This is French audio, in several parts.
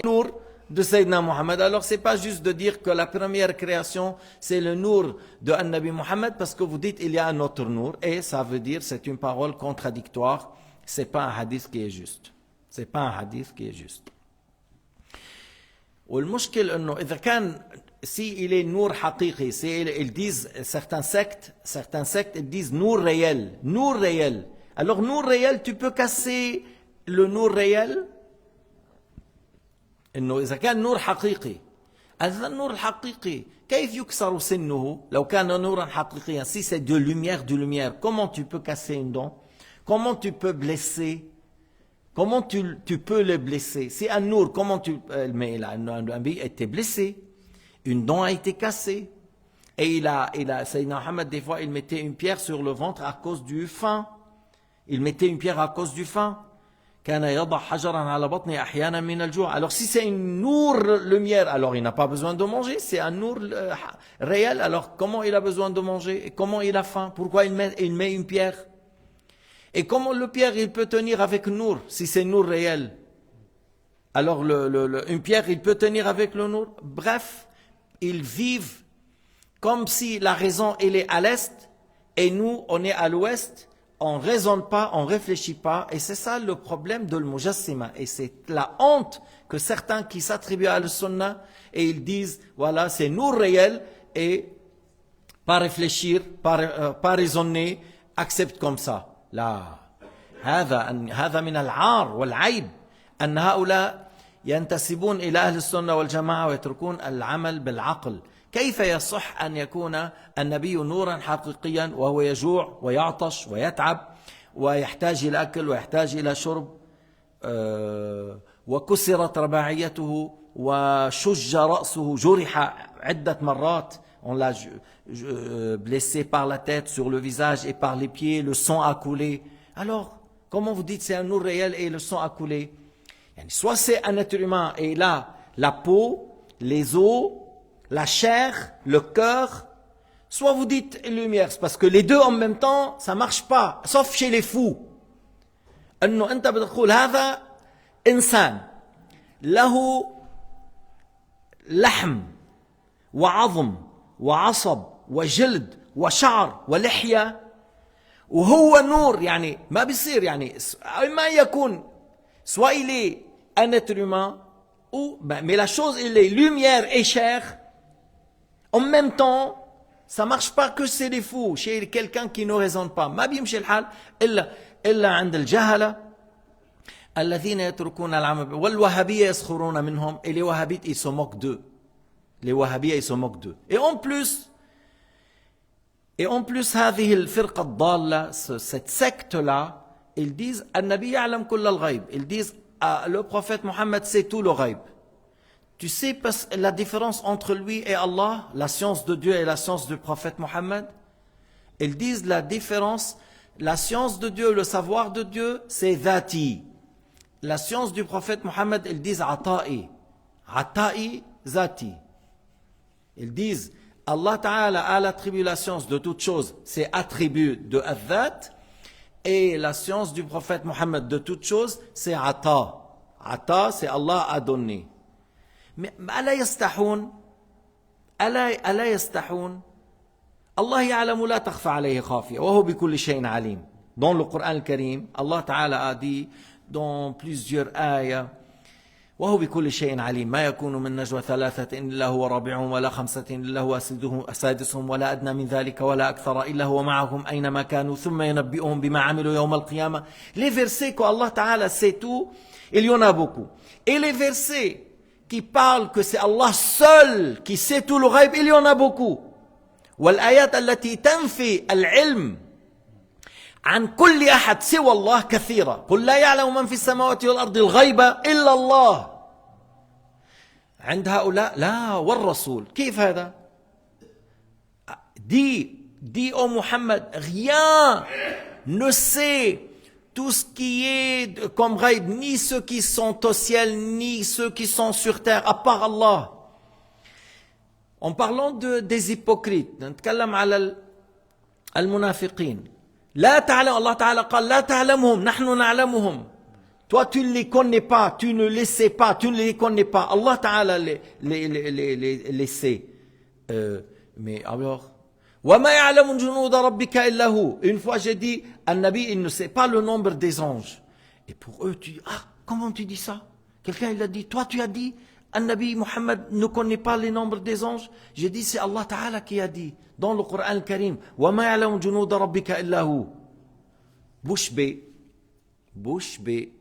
Nour de Sayyidina Muhammad. Alors c'est pas juste de dire que la première création c'est le Nour de Nabi Muhammad, parce que vous dites il y a un autre Nour, et ça veut dire c'est une parole contradictoire. C'est pas un hadith qui est juste. C'est pas un hadith qui est juste. والمشكل انه اذا كان si il est nour haqiqi, ils disent certains sectes ils disent nour réel. Alors nour réel, tu peux casser le nour réel. انه اذا كان نور حقيقي، هذا النور الحقيقي كيف يكسر سنه لو كان نورا حقيقيا؟ Si c'est de lumière, comment tu peux casser une dent? Comment tu peux blesser? Comment tu peux le blesser? C'est un nour, comment tu... Mais un a été blessé, une dent a été cassée. Et Sayyidina Muhammad, des fois, il mettait une pierre sur le ventre à cause du faim. Il mettait une pierre à cause du faim. Alors si c'est une nour lumière, alors il n'a pas besoin de manger. C'est un nour réel, alors comment il a besoin de manger? Et comment il a faim? Pourquoi il met une pierre? Et comment le pierre il peut tenir avec Nour, si c'est Nour réel? Alors une pierre il peut tenir avec le Nour. Bref, ils vivent comme si la raison elle est à l'est et nous on est à l'ouest. On raisonne pas, on réfléchit pas, et c'est ça le problème de l'mujassima. Et c'est la honte que certains qui s'attribuent à le sunnah et ils disent voilà c'est Nour réel, et pas réfléchir, pas raisonner, acceptent comme ça. لا هذا من العار والعيب أن هؤلاء ينتسبون إلى أهل السنة والجماعة ويتركون العمل بالعقل. كيف يصح أن يكون النبي نورا حقيقيا وهو يجوع ويعطش ويتعب ويحتاج إلى أكل ويحتاج إلى شرب، وكسرت رباعيته وشج رأسه، جرح عدة مرات، on l'a blessé par la tête, sur le visage et par les pieds, le sang a coulé. Alors, comment vous dites c'est un nour réel et le sang a coulé? Soit c'est un être humain et là, la peau, les os, la chair, le cœur, soit vous dites lumière, parce que les deux en même temps, ça marche pas, sauf chez les fous. أنه أنت بتقول هذا إنسان له لحم وعظم وعصب وجلد وشعر ولحية وهو نور، يعني ما بيصير، يعني ما يكون soit il est un être humain ou mais la chose il est lumière et chair en même temps. Ça marche pas que c'est des fous, chez quelqu'un qui ne raisonne pas. ما بيمشي الحال إلا عند الجهلة الذين يتركون العمل. والوهابية يسخرون منهم. Et les wahhabites ils se moquent d'eux. Les wahhabites ils se moquent d'eux. Et en plus هذه الفرقة الضالة, cette secte là, ils disent النبي يعلم كل الغيب. Ils disent le prophète Mohammed sait tout le ghaib. Tu sais la différence entre lui et Allah, la science de Dieu et la science du prophète Mohammed? Ils disent la différence, la science de Dieu, le savoir de Dieu, c'est dhati. La science du prophète Mohammed, ils disent ata'i. Ata'i zati. Ils disent Allah Ta'ala a l'attribut, la science de toute chose, c'est attribut de adhat. Et la science du prophète Mohammed de toute chose, c'est ata. Ata, c'est Allah a donné. Mais ألا يستحون ألا يستحون الله يعلم لا تخفى عليه خافية وهو بكل شيء عليم. Dans le Coran al-Karim, Allah Ta'ala a dit dans plusieurs ayats وهو بكل شيء عليم ما يكون من نجوى ثلاثة إلا هو رابعهم ولا خمسة إلا هو سادسهم ولا أدنى من ذلك ولا أكثر إلا هو معهم أينما كانوا ثم ينبئهم بما عملوا يوم القيامة. Les versets que Allah Ta'ala sait tout, il y en a beaucoup. Et les versets qui parle que c'est Allah seul qui sait tout le ghaib, il y en a beaucoup. والآيات التي تنفي العلم عن كل أحد سوى الله كثيرة. قل لا يعلم من في السماوات والأرض الغيب إلا الله. عند هؤلاء لا والرسول. كيف هذا؟ Dis au Muhammad, rien ne sait tout ce qui est comme ghaib, ni ceux qui sont au ciel, ni ceux qui sont sur terre, à part Allah. En parlant des hypocrites, نتكلم على المنافقين. لا تعلم الله تعالى قال لا تعلمهم نحن نعلمهم. Toi, tu ne les connais pas, tu ne les sais pas, tu ne les connais pas. Allah Ta'ala les sait. Mais alors, وَمَا يَعْلَمُ جُنُودَ رَبِّكَ إِلَّا هُ. Une fois j'ai dit, An-Nabi, il ne sait pas le nombre des anges. Et pour eux, tu dis, ah, comment tu dis ça? Quelqu'un, il a dit, toi tu as dit, An-Nabi Muhammad ne connaît pas les nombres des anges. J'ai dit, c'est Allah Ta'ala qui a dit, dans le Coran al-Karim, وَمَا يَعْلَمُ جُنُودَ رَبِّكَ إِلَّا هُ. Bouche bée. Bouche bée.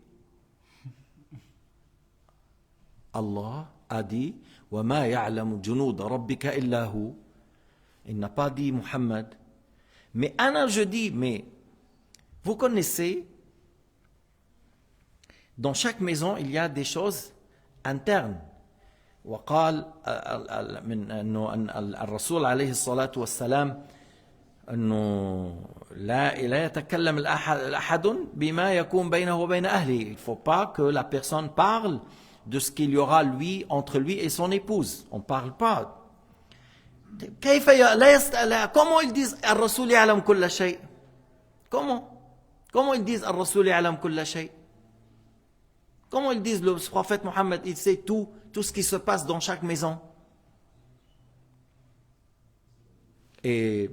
Allah a dit وَمَا يَعْلَمُ جُنُودَ رَبِّكَ إِلَّا هُ. Il n'a pas dit Muhammad. Mais Anna, je dis, mais vous connaissez, dans chaque maison, il y a des choses internes. وقال من انه الرسول عليه الصلاه والسلام انه لا يتكلم الاحد بما يكون بينه وبين اهله. Il ne faut pas que la personne parle de ce qu'il y aura lui entre lui et son épouse. On ne parle pas. Comment ils disent الرسول يعلم كل شيء? Comment ils disent الرسول يعلم كل شيء? Comment ils disent le prophète Mohammed, il sait tout ce qui se passe dans chaque maison? Et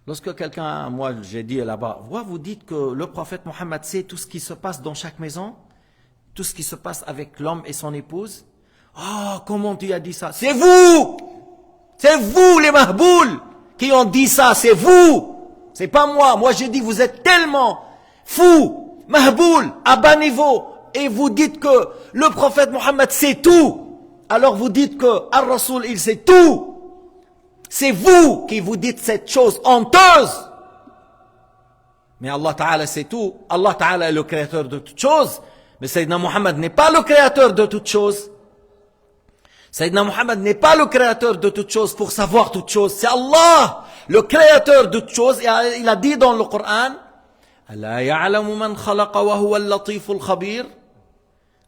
lorsque quelqu'un, moi j'ai dit là-bas, vous dites que le prophète Mohammed sait tout ce qui se passe dans chaque maison, tout ce qui se passe avec l'homme et son épouse. Oh, comment tu as dit ça? C'est vous les mahbouls qui ont dit ça, c'est vous, c'est pas moi. Moi j'ai dit, vous êtes tellement fous, mahbouls, à bas niveau, et vous dites que le prophète Mohammed sait tout. Alors vous dites que Ar-Rasoul il sait tout. C'est vous qui vous dites cette chose honteuse. Mais Allah Ta'ala sait tout. Allah Ta'ala est le créateur de toutes choses. Mais Sayyidina Muhammad n'est pas le créateur de toutes choses. Sayyidina Muhammad n'est pas le créateur de toutes choses pour savoir toutes choses. C'est Allah, le créateur de toutes choses. Et il a dit dans le Coran, ألا يعلم من خلق وهو اللطيف الخبير.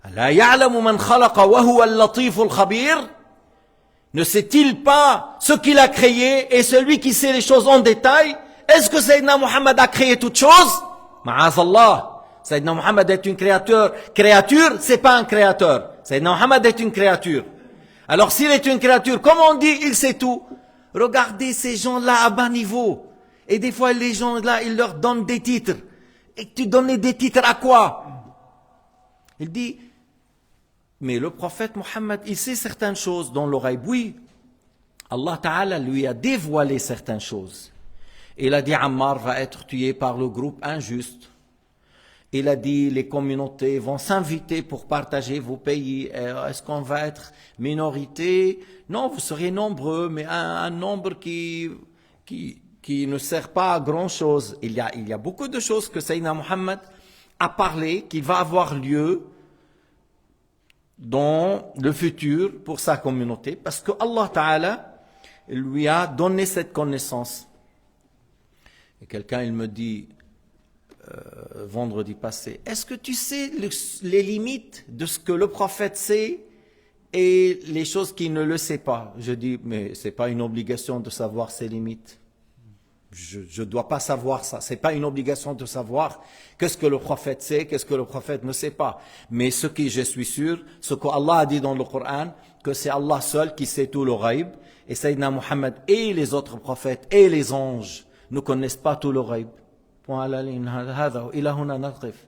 ألا يعلم من خلق وهو اللطيف الخبير. Ne sait-il pas ce qu'il a créé et celui qui sait les choses en détail? Est-ce que Sayyidina Muhammad a créé toutes choses? Ma'azallah. Sayyidina Muhammad est une créature. Créature, c'est pas un créateur. Sayyidina Muhammad est une créature. Alors s'il est une créature, comment on dit il sait tout? Regardez ces gens-là à bas niveau. Et des fois les gens-là, ils leur donnent des titres. Et tu donnais des titres à quoi? Il dit, mais le prophète Mohammed, il sait certaines choses dans l'oreille. Oui, Allah Ta'ala lui a dévoilé certaines choses. Il a dit, Ammar va être tué par le groupe injuste. Il a dit, les communautés vont s'inviter pour partager vos pays. Est-ce qu'on va être minorité? Non, vous serez nombreux, mais un nombre qui ne sert pas à grand chose. Il y a beaucoup de choses que Sayyidina Muhammad a parlé, qui va avoir lieu dans le futur pour sa communauté, parce que Allah Ta'ala lui a donné cette connaissance. Et quelqu'un, il me dit, vendredi passé, est-ce que tu sais les limites de ce que le prophète sait et les choses qu'il ne le sait pas? Je dis, mais c'est pas une obligation de savoir ses limites. Je dois pas savoir ça. C'est pas une obligation de savoir qu'est-ce que le prophète sait, qu'est-ce que le prophète ne sait pas. Mais ce que je suis sûr, ce qu'Allah a dit dans le Coran, que c'est Allah seul qui sait tout le ghaib, et Sayyidina Muhammad et les autres prophètes et les anges ne connaissent pas tout le ghaib. هذا إلى هنا نقف.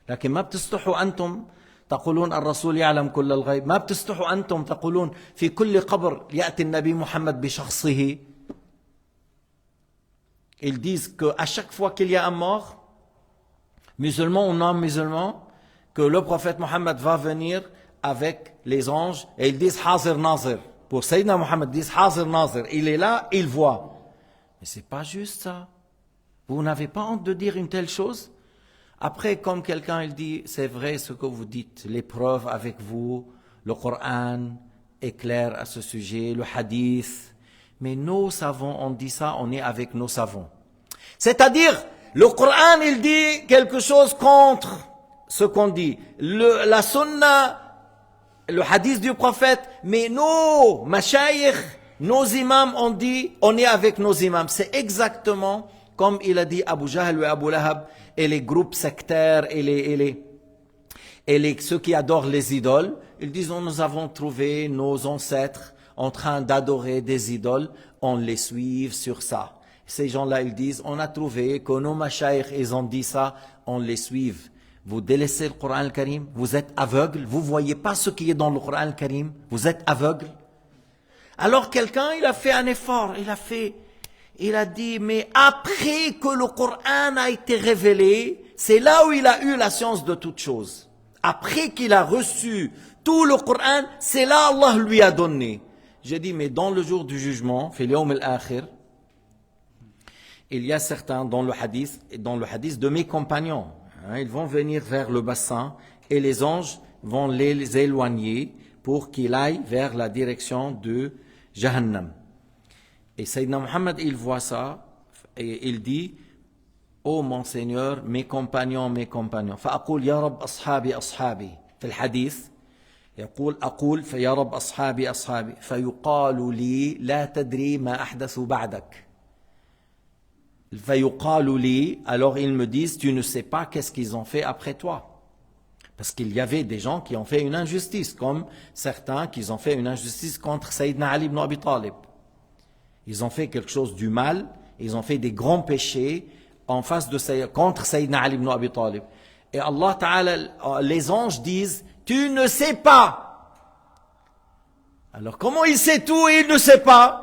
لكن ما بتستحوا أنتم تقولون الرسول يعلم كل الغيب. ما بتستحوا أنتم تقولون في كل قبر يأتي النبي محمد بشخصه. Ils disent qu'à chaque fois qu'il y a un mort, musulman ou non musulman, que le prophète Mohammed va venir avec les anges, et ils disent Hazir Nazir. Pour Sayyidina Muhammad, ils disent Hazir Nazir. Il est là, il voit. Mais c'est pas juste ça. Vous n'avez pas honte de dire une telle chose? Après, comme quelqu'un il dit, c'est vrai ce que vous dites, les preuves avec vous, le Coran est clair à ce sujet, le hadith. Mais nos savants, on dit ça, on est avec nos savants. C'est-à-dire, le Coran, il dit quelque chose contre ce qu'on dit. La sunna, le hadith du prophète, mais nos mashayikh, nos imams, on dit, on est avec nos imams. C'est exactement comme il a dit Abu Jahl et Abu Lahab et les groupes sectaires et les Et ceux qui adorent les idoles, ils disent, nous avons trouvé nos ancêtres en train d'adorer des idoles, on les suit sur ça. Ces gens-là, ils disent, on a trouvé que nos mashaïkhs, ils ont dit ça, on les suit. Vous délaissez le Coran al-Karim, vous êtes aveugle, vous voyez pas ce qui est dans le Coran al-Karim, vous êtes aveugle. Alors quelqu'un, il a fait un effort, il a dit, mais après que le Coran a été révélé, c'est là où il a eu la science de toutes choses. Après qu'il a reçu tout le Coran, c'est là Allah lui a donné. J'ai dit, mais dans le jour du jugement, fil yawm al-akhir, il y a certains dans le hadith de mes compagnons, ils vont venir vers le bassin et les anges vont les éloigner pour qu'ils aillent vers la direction de Jahannam. Et Sayyidina Muhammad, il voit ça et il dit, ô mon Seigneur, mes compagnons, فأقول يا رب أصحابي أصحابي في الحديث يقول أقول فيا رب أصحابي أصحابي فيقال لي لا تدري ما أحدثوا بعدك. فيقال لي, alors ils me disent, tu ne sais pas qu'est-ce qu'ils ont fait après toi. Parce qu'il y avait des gens qui ont fait une injustice, comme certains qui ont fait une injustice contre Sayyidina Ali ibn Abi Talib. Ils ont fait quelque chose du mal, ils ont fait des grands péchés en face de contre Sayyidina Ali ibn Abi Talib. Et Allah Ta'ala, les anges disent, tu ne sais pas. Alors comment il sait tout et il ne sait pas?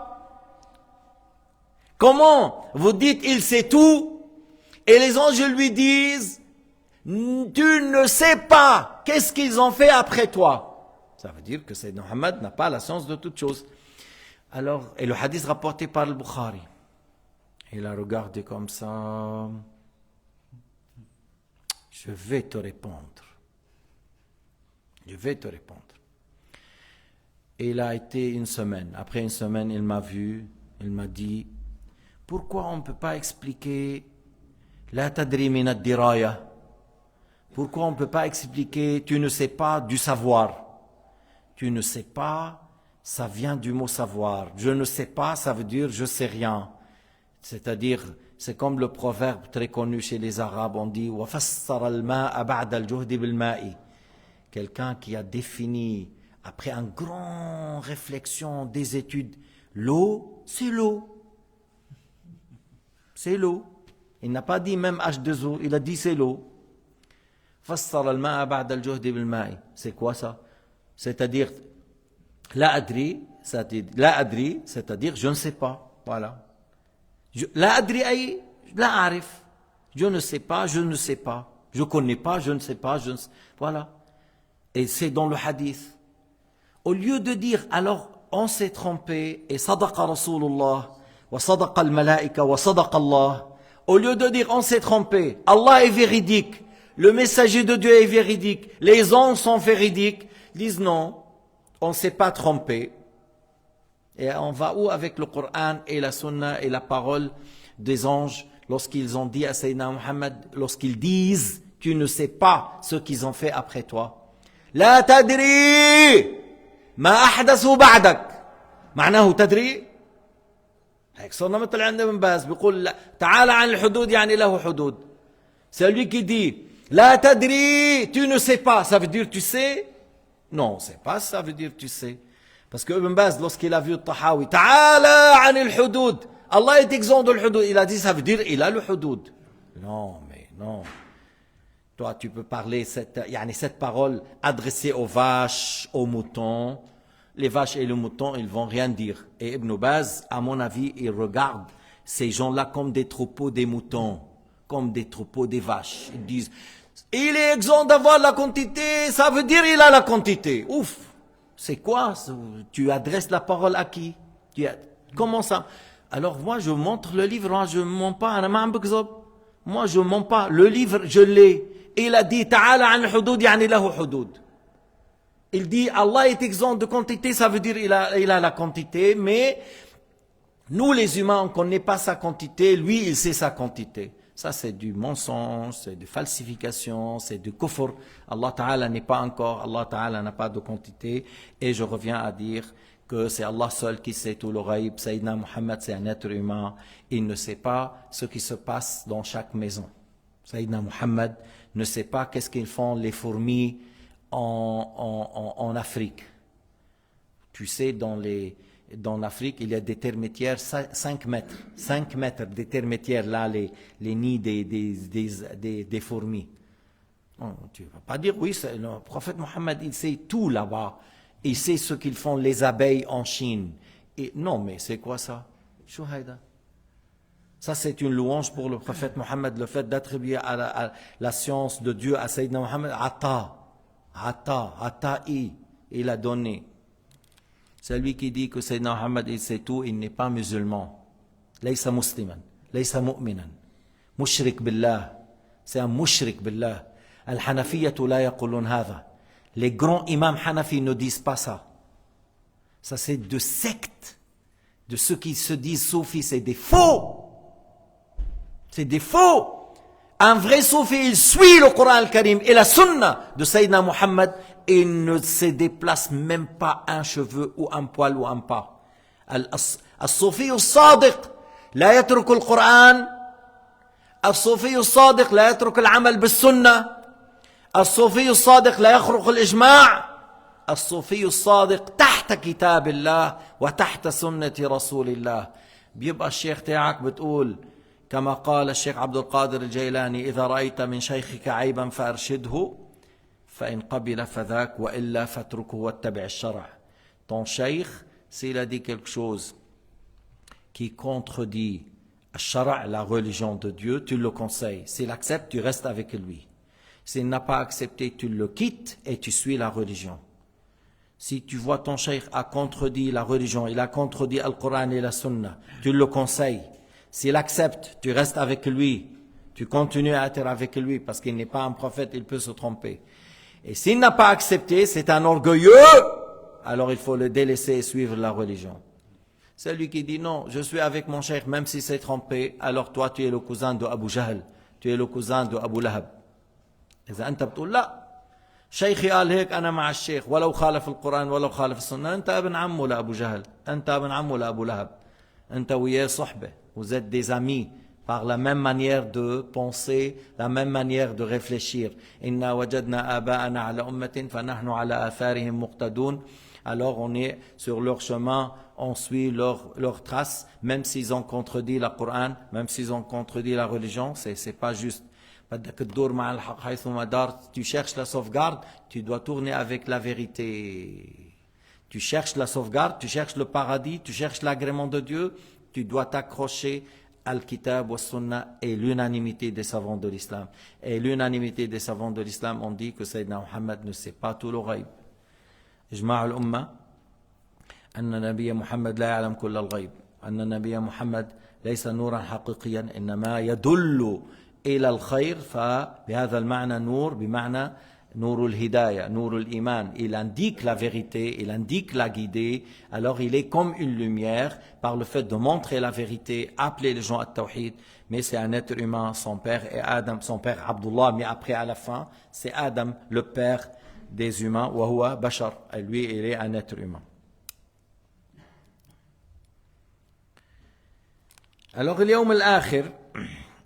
Comment vous dites il sait tout et les anges lui disent, tu ne sais pas qu'est-ce qu'ils ont fait après toi? Ça veut dire que Sayyidina Muhammad n'a pas la science de toutes choses. Alors, et le hadith rapporté par le Bukhari, il a regardé comme ça, je vais te répondre. Je vais te répondre. Et il a été une semaine. Après une semaine, il m'a vu, il m'a dit, pourquoi on ne peut pas expliquer la tadri min ad-diraya? Pourquoi on ne peut pas expliquer tu ne sais pas du savoir? Tu ne sais pas, ça vient du mot savoir. Je ne sais pas, ça veut dire je sais rien. C'est-à-dire, c'est comme le proverbe très connu chez les Arabes, on dit وَفَسَّرَ الْمَاءَ بَعْدَ الْجُهْدِ بِالْمَاءِ. Quelqu'un qui a défini, après une grande réflexion des études, l'eau, c'est l'eau. C'est l'eau. Il n'a pas dit même H2O, il a dit c'est l'eau. فَسَّرَ الْمَاءَ بَعْدَ الْجُهْدِ بِالْمَاءِ. C'est quoi ça? C'est-à-dire, la adri, c'est-à-dire je ne sais pas. Voilà. La adri ay, la arif. Je ne sais pas, je ne sais pas. Je connais pas, je ne sais pas, je ne sais. Voilà. Et c'est dans le hadith. Au lieu de dire, alors, on s'est trompé, et sadaqa Rasulullah, wa sadaqa al-malaika, wa sadaqa Allah. Au lieu de dire, on s'est trompé, Allah est véridique, le messager de Dieu est véridique, les anges sont véridiques, disent non, on ne s'est pas trompé. Et on va où avec le Coran et la Sunna et la parole des anges lorsqu'ils ont dit à Sayyidina Muhammad, lorsqu'ils disent, tu ne sais pas ce qu'ils ont fait après toi. لا تدري ما أحدثوا بعدك. معناه تدري؟ هيك صرنا مثل عند ابن باز بيقول تعالى عن الحدود يعني له حدود. C'est lui qui dit لا تدري, tu ne sais pas, ça veut dire tu sais? Non, c'est pas ça veut dire tu sais. Parce que Ibn Baz, lorsqu'il a vu le Tahawi, تعالى عن الحدود, Allah est exempt de l'hudud, il a dit ça veut dire il a le hudud. Non, mais non. Toi, tu peux parler cette parole adressée aux vaches, aux moutons. Les vaches et les moutons, ils vont rien dire. Et Ibn Baz, à mon avis, il regarde ces gens-là comme des troupeaux des moutons, comme des troupeaux des vaches. Ils disent, il est exempt d'avoir la quantité, ça veut dire il a la quantité. Ouf, c'est quoi? Tu adresses la parole à qui? Comment ça? Alors moi, je montre le livre, moi, je ne mens pas. Moi, je ne mens pas. Le livre, je l'ai. Il a dit, ta'ala an al-hudud, yani lahu hudud. Il dit, Allah est exempt de quantité, ça veut dire il a la quantité, mais nous les humains, on ne connaît pas sa quantité, lui, il sait sa quantité. Ça, c'est du mensonge, c'est de falsification, c'est du kufr. Allah Ta'ala n'est pas encore, Allah Ta'ala n'a pas de quantité. Et je reviens à dire que c'est Allah seul qui sait tout le ghaib. Sayyidina Muhammad, c'est un être humain. Il ne sait pas ce qui se passe dans chaque maison. Sayyidina Muhammad ne sait pas qu'est-ce qu'ils font les fourmis en Afrique. Tu sais, dans l'Afrique, il y a des termitières 5 mètres. 5 mètres des termitières, là, les nids des fourmis. Non, tu ne vas pas dire, oui, le prophète Mohammed, il sait tout là-bas. Il sait ce qu'ils font les abeilles en Chine. Et, non, mais c'est quoi ça? Shouhaïda. Ça, c'est une louange pour le prophète Mohammed, le fait d'attribuer à la science de Dieu, à Sayyidina Mohammed, Ata'i, il a donné. Celui qui dit que Sayyidina Mohammed, il sait tout, il n'est pas musulman. Laysa musliman, laysa mu'minan. Mushrik billah. C'est un mushrik billah. Al-Hanafiyyatu la yaqulun hadha. Les grands imams Hanafi ne disent pas ça. Ça, c'est de sectes. De ceux qui se disent soufis, c'est des faux. C'est des faux. Un vrai soufi, il suit le Coran al-Karim et la sunna de Sayyidina Muhammad et il ne se déplace même pas un cheveu ou un poil ou un pas. Al-Soufi al-Sadiq la yatruk al-Quran. Al-Soufi al-Sadiq la yatruk al-amal bis-sunnah. الصوفي الصادق لا يخرق الإجماع الصوفي الصادق تحت كتاب الله وتحت سنة رسول الله بيبقى الشيخ تاعك بتقول كما قال الشيخ عبد القادر الجيلاني إذا رأيت من شيخك عيبا فأرشده فإن قبل فذاك وإلا فاتركه واتبع الشرع. Ton cheikh, s'il a dit quelque chose qui contredit الشرع, la religion de Dieu, tu le conseilles. S'il accepte, tu restes avec lui. S'il n'a pas accepté, tu le quittes et tu suis la religion. Si tu vois ton cheikh a contredit la religion, il a contredit le Coran et la Sunna, tu le conseilles. S'il accepte, tu restes avec lui, tu continues à être avec lui parce qu'il n'est pas un prophète, il peut se tromper. Et s'il n'a pas accepté, c'est un orgueilleux, alors il faut le délaisser et suivre la religion. Celui qui dit non, je suis avec mon cheikh même s'il s'est trompé, alors toi tu es le cousin de Abu Jahl, tu es le cousin de Abu Lahab. إذا أنت بتقول لا شيخي قال هيك أنا مع الشيخ ولو خالف القرآن ولو خالف السنة أنت ابن عمه لأبو جهل أنت ابن عمه لأبو لهب أنت وياه صحبة vous êtes des amis par la même manière de penser la même manière de réfléchir إنا وجدنا آباءنا على أمة فنحن على آثارهم مقتدون alors on est sur leur chemin on suit leurs traces même s'ils ont contredit le Coran même s'ils ont contredit la religion c'est pas juste. Tu cherches la sauvegarde, tu dois tourner avec la vérité. Tu cherches la sauvegarde, tu cherches le paradis, tu cherches l'agrément de Dieu, tu dois t'accrocher al-Kitab wa Sunnah et l'unanimité des savants de l'islam. Et l'unanimité des savants de l'islam ont dit que Sayyidina Muhammad ne sait pas tout le ghaib. إجماع الأمة أن النبي محمد لا يعلم كل الغيب أن النبي محمد ليس نورا حقيقيا إنما يدل إلى الخير فبهذا المعنى نور بمعنى نور الهداية نور الإيمان il indique la vérité il indique la guidée alors il est comme une lumière par le fait de montrer la vérité appeler les gens à tawhid mais c'est un être humain son père est Adam son père Abdullah mais après à la fin c'est Adam le père des humains وهو بشر lui il est un être humain. alors اليوم الآخر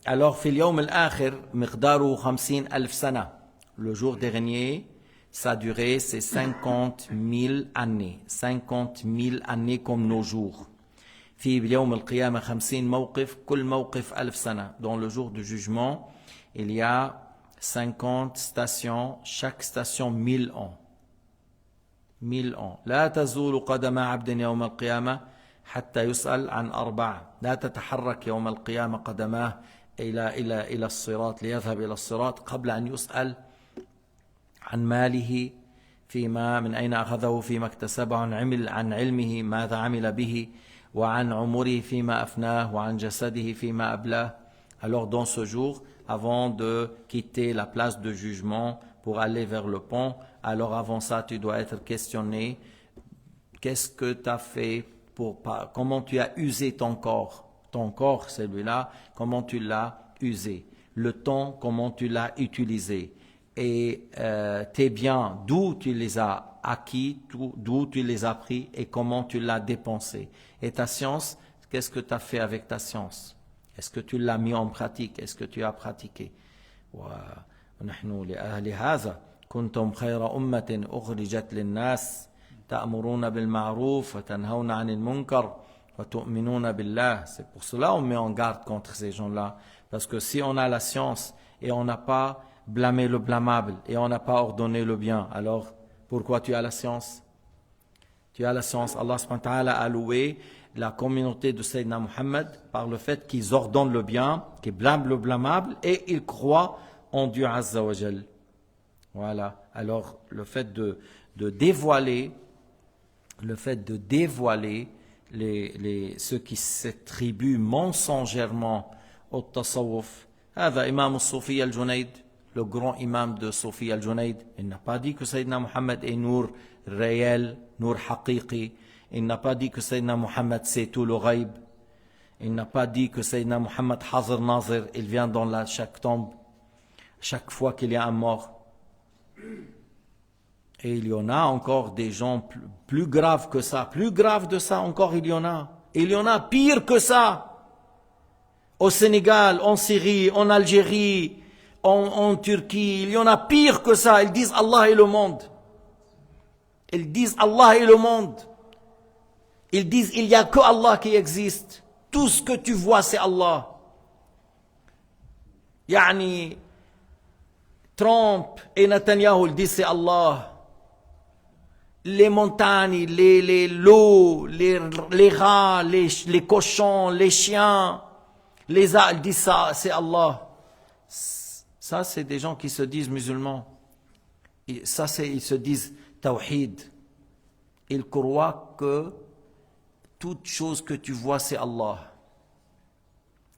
Alors, في اليوم الآخر مقداره 50,000 سنة. Le jour dernier, sa durée c'est 50,000 années. 50,000 années comme nos jours. في اليوم القيامة 50 موقف كل موقف 1000 سنة. Dans le jour du jugement, il y a 50 stations, chaque station 1000 ans. 1000 ans. لا تزول قدم عبد يوم القيامة حتى يسأل عن 4. لا تتحرك يوم القيامة قدماه إلى الصراط ليذهب إلى الصراط قبل أن يسأل عن ماله فيما من أين أخذه فيما اكتسبه عن علمه ماذا عمل به وعن عمره فيما أفناه وعن جسده فيما أبلاه. Alors dans ce jour, avant de quitter la place de jugement pour aller vers le pont, alors avant ça tu dois être questionné. Qu'est-ce que tu as fait comment tu as usé ton corps? Ton corps, celui-là, comment tu l'as usé. Le temps, comment tu l'as utilisé. Et tes biens, d'où tu les as acquis, d'où tu les as pris et comment tu l'as dépensé. Et ta science, qu'est-ce que tu as fait avec ta science? Est-ce que tu l'as mis en pratique? Est-ce que tu as pratiqué? ونحن لأهل هذا كنتم خير أمة أخرجت للناس تأمرون بالمعروف وتنهون عن المنكر وتؤمنون بالله. C'est pour cela on met en garde contre ces gens-là. Parce que si on a la science et on n'a pas blâmé le blâmable et on n'a pas ordonné le bien, alors pourquoi tu as la science? Tu as la science. Allah subhanahu wa ta'ala a loué la communauté de Sayyidina Muhammad par le fait qu'ils ordonnent le bien, qu'ils blâment le blâmable et ils croient en Dieu Azza wa Jal. Voilà. Alors le fait de dévoiler ceux qui s'attribuent mensongèrement au tasawwuf. هذا إمام الصوفية الجنيد, le grand imam de Sophie al-Junayd, il n'a pas dit que Sayyidina Muhammad est Nour réel, Nour haqiqi. Il n'a pas dit que Sayyidina Muhammad sait tout le ghaib. Il n'a pas dit que Sayyidina Muhammad Hazir Nazir, il vient dans chaque tombe, chaque fois qu'il y a un mort. Et il y en a encore des gens plus graves que ça. Plus graves de ça encore, il y en a. Et il y en a pire que ça. Au Sénégal, en Syrie, en Algérie, en Turquie, il y en a pire que ça. Ils disent Allah est le monde. Ils disent Allah est le monde. Ils disent il n'y a que Allah qui existe. Tout ce que tu vois c'est Allah. Yani, Trump et Netanyahu, ils disent c'est Allah. Les montagnes, l'eau, les rats, les cochons, les chiens, les ânes, ils disent ça, c'est Allah. Ça, c'est des gens qui se disent musulmans. Ça, ils se disent tawhid. Ils croient que toute chose que tu vois, c'est Allah.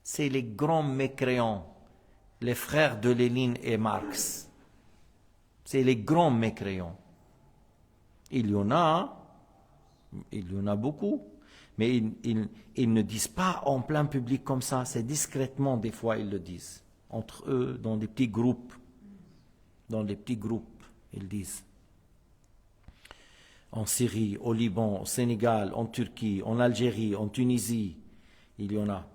C'est les grands mécréants, les frères de Lénine et Marx. C'est les grands mécréants. Il y en a beaucoup, mais ils ne disent pas en plein public comme ça, c'est discrètement des fois ils le disent, entre eux, dans des petits groupes, ils disent. En Syrie, au Liban, au Sénégal, en Turquie, en Algérie, en Tunisie, il y en a.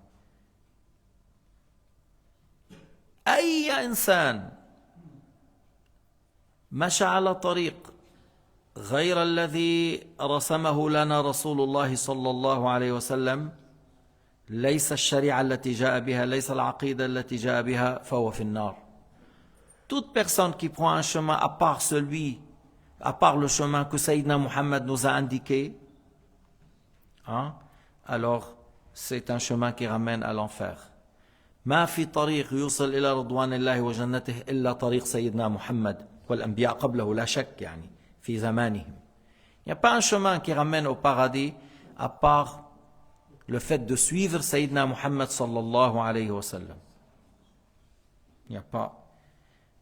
أي إنسان مشى على طريق غير الذي رسمه لنا رسول الله صلى الله عليه وسلم ليس الشريعة التي جاء بها ليس العقيدة التي جاء بها فهو في النار. Toute personne qui prend un chemin à part le chemin que Sayyidina Muhammad nous a indiqué, alors c'est un chemin qui ramène à l'enfer. ما في طريق يوصل إلى رضوان الله وجنته إلا طريق سيدنا محمد والأنبياء قبله لا شك يعني في زمانهم. Il n'y a pas un chemin qui ramène au paradis à part le fait de suivre Sayyidina Muhammad sallallahu alayhi wa sallam. Il n'y a pas.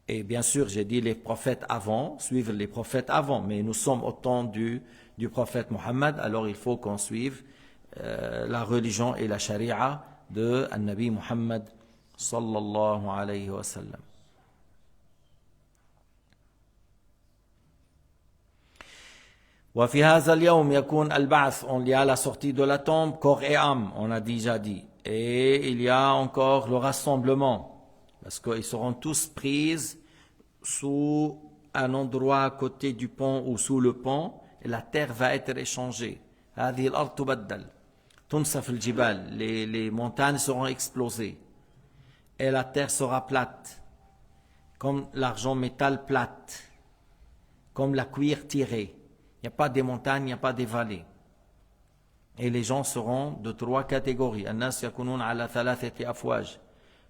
Et bien sûr, j'ai dit les prophètes avant, suivre les prophètes avant, mais nous sommes au temps du prophète Muhammad, alors il faut qu'on suive la religion et la charia de Nabi Muhammad sallallahu alayhi wa sallam. وفي هذا اليوم يكون البعث, on y a la sortie de la tombe, corps et âme, on a déjà dit. Et il y a encore le rassemblement, parce qu'ils seront tous pris sous un endroit à côté du pont ou sous le pont, et la terre va être échangée. هذه الأرض تبدل. تنسف الجبال, les montagnes seront explosées. Et la terre sera plate, comme l'argent métal plate, comme la cuir tirée. Il n'y a pas des montagnes, il n'y a pas des vallées. Et les gens seront de trois catégories. الناس يكونون على ثلاثة أفواج.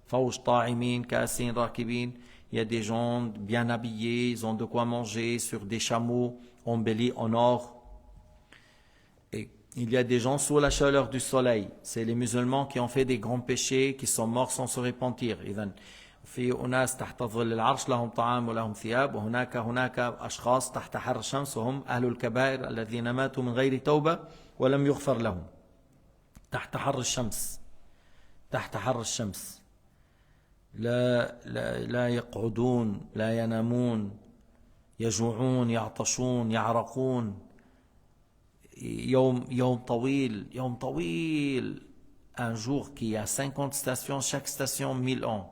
فوج طاعمين كاسين راكبين. Il y a des gens bien habillés, ils ont de quoi manger sur des chameaux embellis en or. Et il y a des gens sous la chaleur du soleil. C'est les musulmans qui ont fait des grands péchés, qui sont morts sans se repentir. إذن في أناس تحت ظل العرش لهم طعام ولهم ثياب وهناك أشخاص تحت حر الشمس وهم أهل الكبائر الذين ماتوا من غير توبة ولم يغفر لهم تحت حر الشمس لا يقعدون لا ينامون يجوعون يعطشون يعرقون يوم طويل un jour qui a 50 stations chaque station 1000 ans.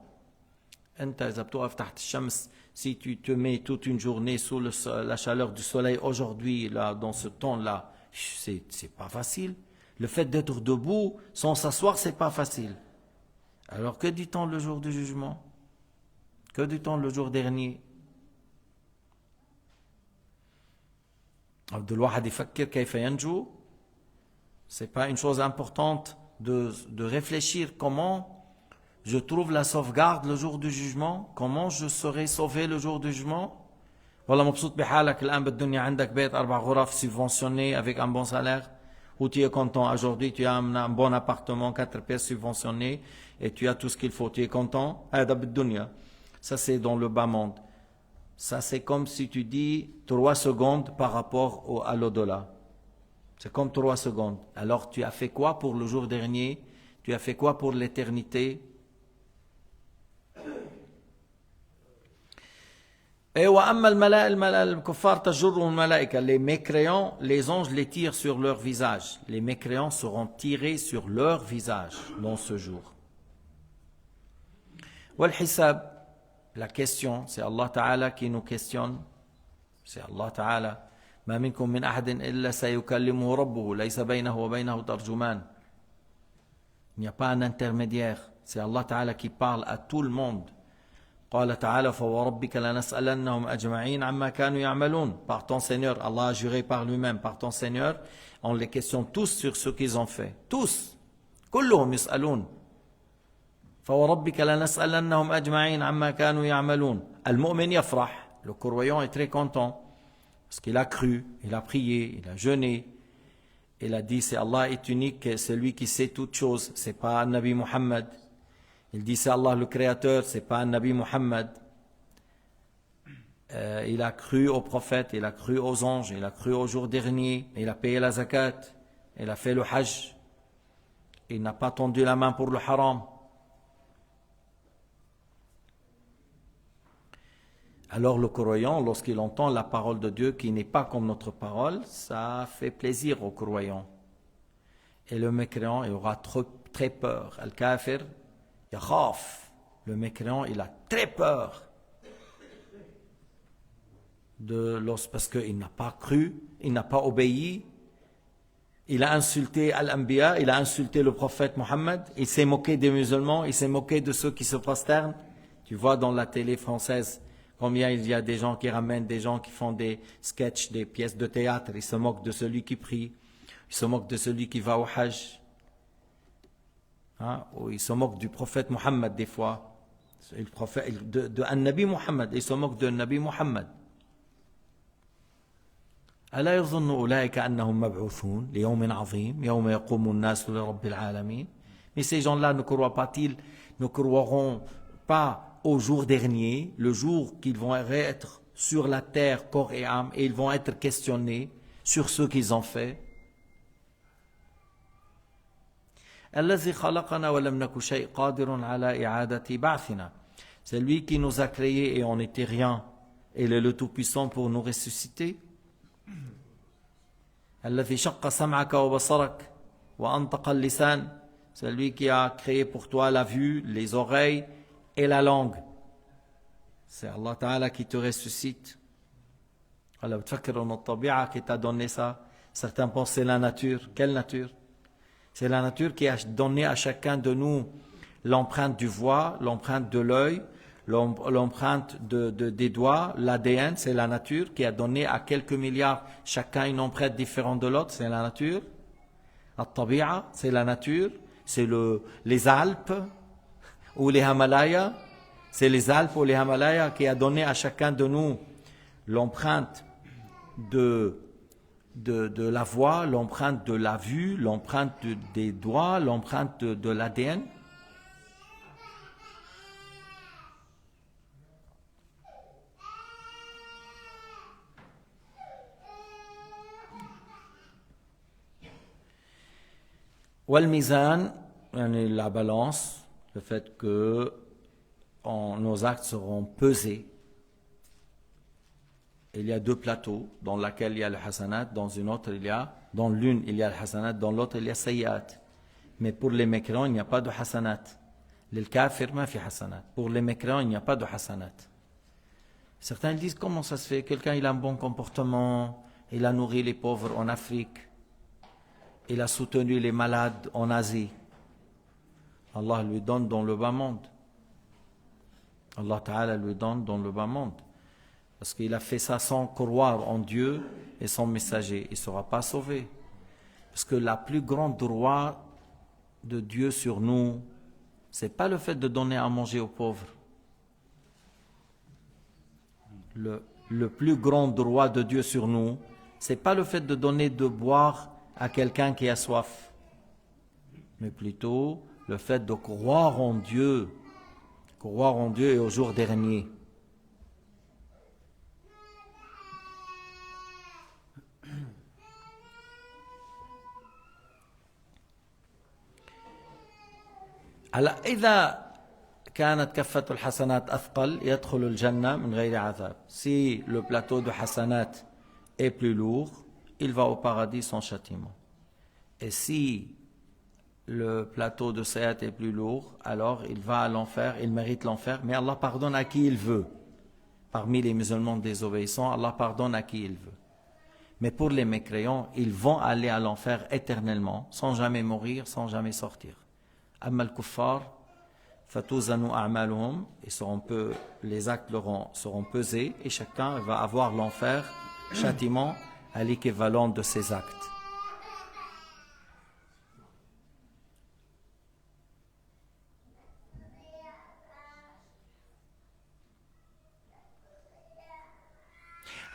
أنت إذا بتوقف تحت الشمس Si tu te mets toute une journée sous la chaleur du soleil aujourd'hui, là, dans ce temps-là, c'est pas facile. Le fait d'être debout sans s'asseoir, c'est pas facile. Alors que dit-on le jour du jugement? Que dit-on le jour dernier? عبد الواحد يفكر كيف ينجو. C'est pas une chose importante de réfléchir comment je trouve la sauvegarde le jour du jugement, comment je serai sauvé le jour du jugement. والله مبسوط بحالك الآن بالدنيا عندك بيت 4 غرف subventionné avec un bon salaire, ou tu es content aujourd'hui, tu as un bon appartement 4 pièces subventionné et tu as tout ce qu'il faut, tu es content. هذا بالدنيا. Ça c'est dans le bas monde. Ça c'est comme si tu dis 3 secondes par rapport à l'au-delà. C'est comme 3 secondes. Alors tu as fait quoi pour le jour dernier? Tu as fait quoi pour l'éternité? Et les mécréants, les anges les tirent sur leur visage. Les mécréants seront tirés sur leur visage dans ce jour. والحساب, la question, c'est Allah Ta'ala qui nous questionne. C'est Allah Ta'ala. ما منكم من أحد إلا سيكلمه ربه ليس بينه وبينه ترجمان. Il n'y a pas un intermédiaire. C'est Allah Ta'ala qui parle à tout le monde. قال تعالى فوربك لنسألنهم أجمعين عما كانوا يعملون. Par ton Seigneur, Allah a juré par lui-même, par ton Seigneur, on les questionne tous sur ce qu'ils ont fait. Tous. كلهم يسألون. فوربك لنسألنهم أجمعين عما كانوا يعملون. المؤمن يفرح. Le croyant est très content parce qu'il a cru, il a prié, il a jeûné. Il a dit c'est Allah est unique, c'est lui qui sait toutes choses, c'est pas Nabi Muhammad. Il dit c'est Allah le créateur, c'est pas Nabi Muhammad. Il a cru aux prophètes, il a cru aux anges, il a cru au jour dernier, il a payé la zakat, il a fait le hajj. Il n'a pas tendu la main pour le haram. Alors le croyant, lorsqu'il entend la parole de Dieu qui n'est pas comme notre parole, ça fait plaisir au croyant. Et le mécréant, il aura très peur. Al-Kafir, yakhaf. Le mécréant, il a très peur. Parce qu'il n'a pas cru, il n'a pas obéi. Il a insulté Al-Anbiya, il a insulté le prophète Mohammed. Il s'est moqué des musulmans, il s'est moqué de ceux qui se prosternent. Tu vois dans la télé française, combien il y a des gens qui ramènent, des gens qui font des sketchs, des pièces de théâtre. Ils se moquent de celui qui prie. Ils se moquent de celui qui va au Hajj. Hein? Ou ils se moquent du prophète Mohammed des fois. Le prophète, de Nabi Mohammed. Ils se moquent de Nabi Mohammed. ألا يظن أولئك أنهم مبعوثون ليوم عظيم يوم يقوم الناس لرب العالمين. Mais ces gens-là ne croient-ils, ne croiront pas au jour dernier, le jour qu'ils vont être sur la terre, corps et âme, et ils vont être questionnés sur ce qu'ils ont fait. الذي خلقنا ولم نك شيء قادر على إعادة بعثنا. C'est lui qui nous a créés et on n'était rien. Il est le Tout-Puissant pour nous ressusciter. الذي شق سمعك وبصرك وأنطق اللسان. C'est lui qui a créé pour toi la vue, les oreilles et la langue. C'est Allah Ta'ala qui te ressuscite. Alors, qui t'a donné ça. Certains pensent c'est la nature. Quelle nature? C'est la nature qui a donné à chacun de nous l'empreinte du voix, l'empreinte de l'œil, l'empreinte des doigts, l'ADN, c'est la nature qui a donné à quelques milliards chacun une empreinte différente de l'autre, c'est la nature. At-tabi'a, c'est la nature, c'est les Alpes ou les Himalayas, c'est les Alpes ou les Himalayas qui a donné à chacun de nous l'empreinte de la voix, l'empreinte de la vue, l'empreinte des doigts, l'empreinte de l'ADN. Wal-mizan, la balance, le fait que nos actes seront pesés. Il y a 2 plateaux, dans laquelle il y a le hasanat, dans l'une il y a le hasanat, dans l'autre il y a sayyat. Mais pour les mécréants, il n'y a pas de hasanat. Les kafir, ma fi hasanat. Pour les mécréants, il n'y a pas de hasanat. Certains disent, comment ça se fait? Quelqu'un, il a un bon comportement, il a nourri les pauvres en Afrique, il a soutenu les malades en Asie. Allah lui donne dans le bas monde. Allah Ta'ala lui donne dans le bas monde. Parce qu'il a fait ça sans croire en Dieu et son messager. Il ne sera pas sauvé. Parce que la plus grande droit de Dieu sur nous, ce n'est pas le fait de donner à manger aux pauvres. Le plus grand droit de Dieu sur nous, ce n'est pas le fait de donner de boire à quelqu'un qui a soif, mais plutôt le fait de croire en Dieu et au jour dernier. على إذا كانت كفة الحسنات أثقل يدخل الجنة من غير عذاب. Si le plateau de hasanat est plus lourd, il va au paradis sans châtiment. Et si le plateau de sayat est plus lourd, alors il va à l'enfer, il mérite l'enfer, mais Allah pardonne à qui il veut. Parmi les musulmans désobéissants, Allah pardonne à qui il veut. Mais pour les mécréants, ils vont aller à l'enfer éternellement, sans jamais mourir, sans jamais sortir. Amma al-kuffar, fatuzanu a'maluhum, les actes seront pesés et chacun va avoir l'enfer, châtiment, à l'équivalent de ses actes.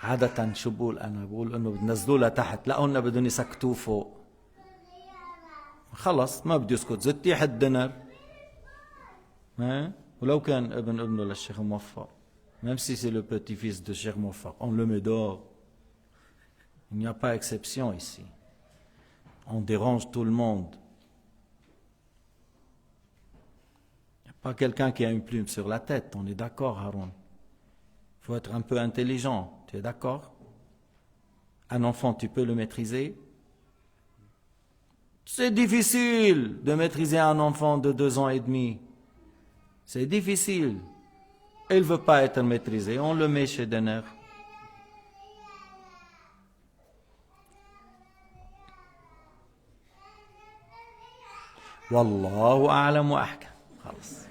عادة شو بقول أنا؟ بقول إنه بنزلوه لتحت، لقونا بدهم يسكتوه فوق. خلص ما بده يسكت، زت يحد دينر. ولو كان ابنه للشيخ موفق، même si c'est le petit-fils de Cheikh Moffaq, on le met dehors. Il n'y a pas exception ici. On dérange tout le monde. Il n'y a pas quelqu'un qui a une plume sur la tête, on est d'accord, Haroun? Il faut être un peu intelligent, tu es d'accord? Un enfant, tu peux le maîtriser? C'est difficile de maîtriser un enfant de 2 ans et demi. C'est difficile. Il ne veut pas être maîtrisé, on le met chez Denner. Wallahu a'lam wa ahkam. خلاص.